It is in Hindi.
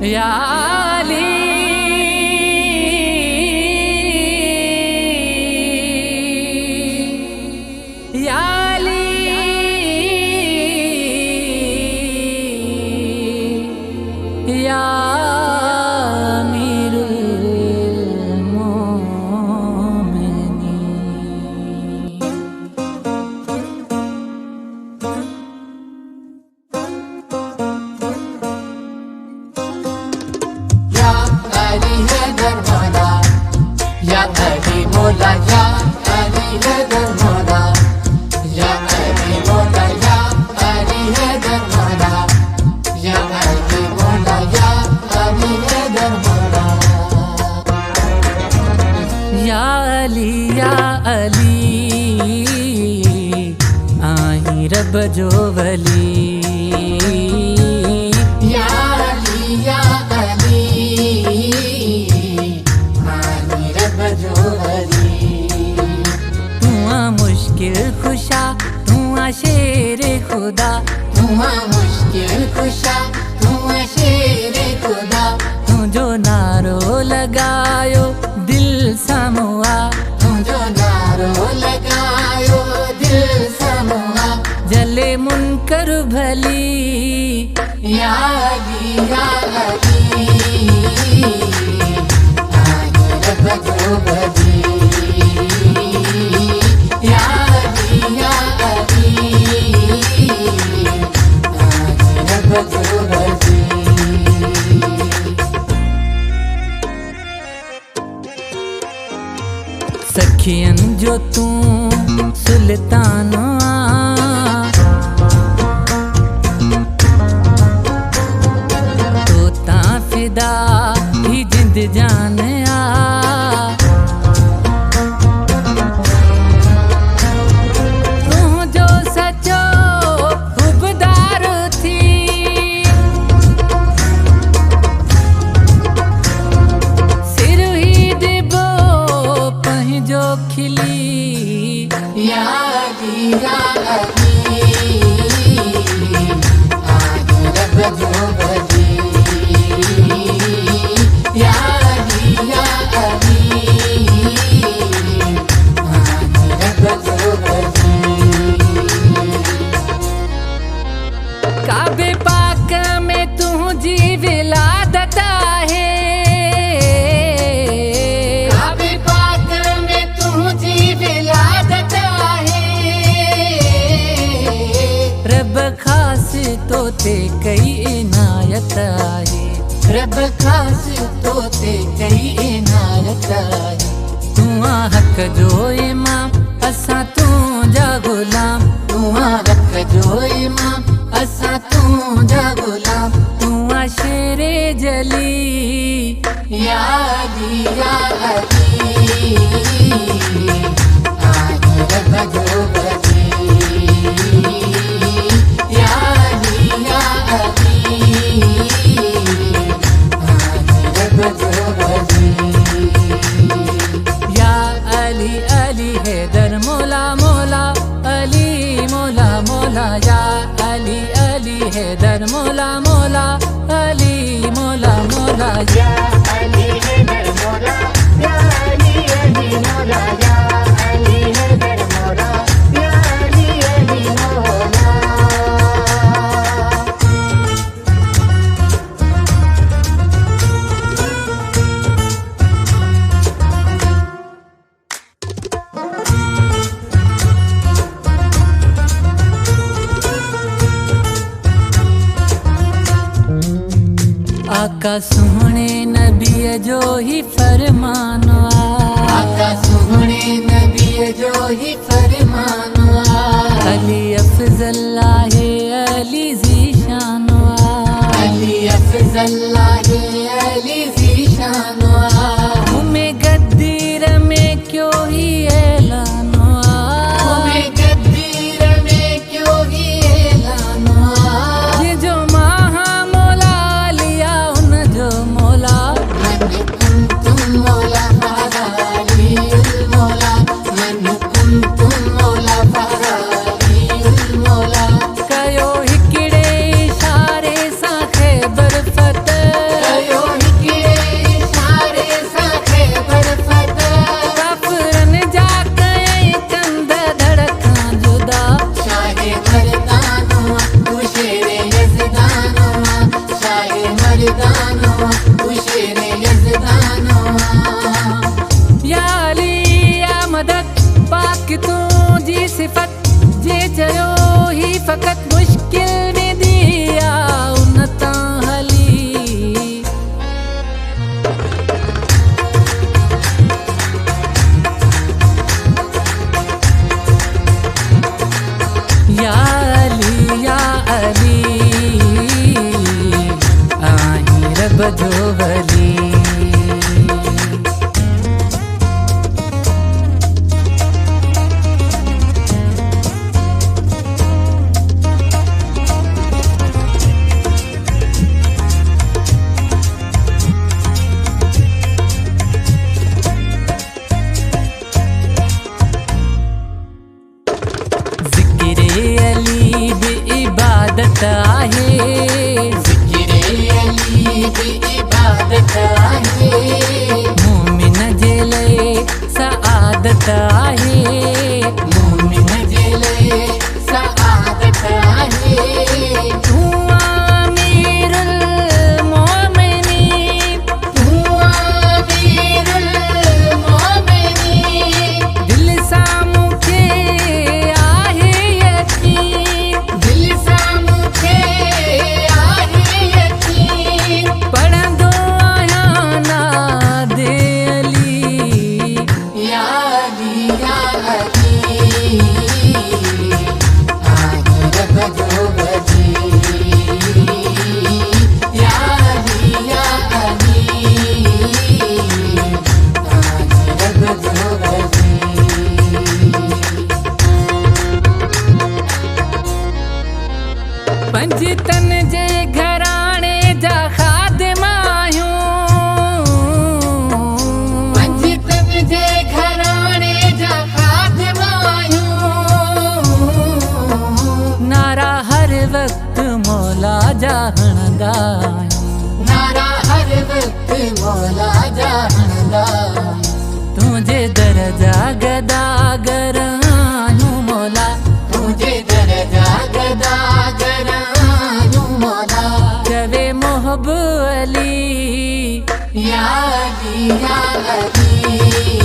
या अली या अली या अमीरुल मोमिनीन। या अली हैदर मौला, या अली मौला, या अली हैदर मौला, या अली मौला, या अली हैदर मौला, या अली मौला, या अली हैदर मौला। या अली आई रब जो वली। या अली आई रब जो वली। तू मुश्किल खुशा, तू शेर खुदा, तू मुश्किल खुशा, तू शेर खुदा। तू जो नारो लगायो दिल समूआ, तू जो नारो लगायो दिल समूआ। जले मुनकर भली। या अली आई रब जो वली। या अली आई रब जो वली। सखियन जो तू सुल्तान तोता फिदा ही जिंद जान आ। तू जो सचो खुबदार थी, सिर ही दिबो जो खिली। या अली आई रब जो वली। या अली आई रब जो वली। काबे पाक में तुझी विलादत है, काबे पाक में तुझी विलादत है। रब खास तोते कई इनायत है, रब खास तोते कई इनायत है। तू हक जो इमाम असा तू जा गुलाम। तू हक जो इमाम असा तू जा गुलाम। तू शेरे जली। या अली आई रब जो वली। या अली आई रब जो वली। या अली हैदर मौला मौला अली मौला मौला। या अली हैदर मौला मौला अली मौला मौला। या अली हैदर मौला, या अली मौला, या अली हैदर मौला, या अली मौला। आका सोहणे नबी जो ही फरमानो आका सोहणे नबी जो ही फरमानो। अली अफजल है अली ज़ीशानो। अली अफजल है अली ज़ीशानो। तुम्हें गद्दीर में क्यों ही ऐलानो, तुम्हें गद्दीर में क्यों ही ऐलानो। ये जो महा मौला लिया उन जो मौला। मन कुंतुम मौला फरारीउल मौला, मन कुंतुम मौला फरारीउल मौला। कयो हिकिड़े इशारे सां ख़ैबर फतह ॻायूं। नारा हर वक्त मौला जा हणंदा तुंहिंजे दर जा गदागर आहियूं मौला। तुझे दरजा गदागर आहियूं मौला। चवे मोहब अली या अली या अली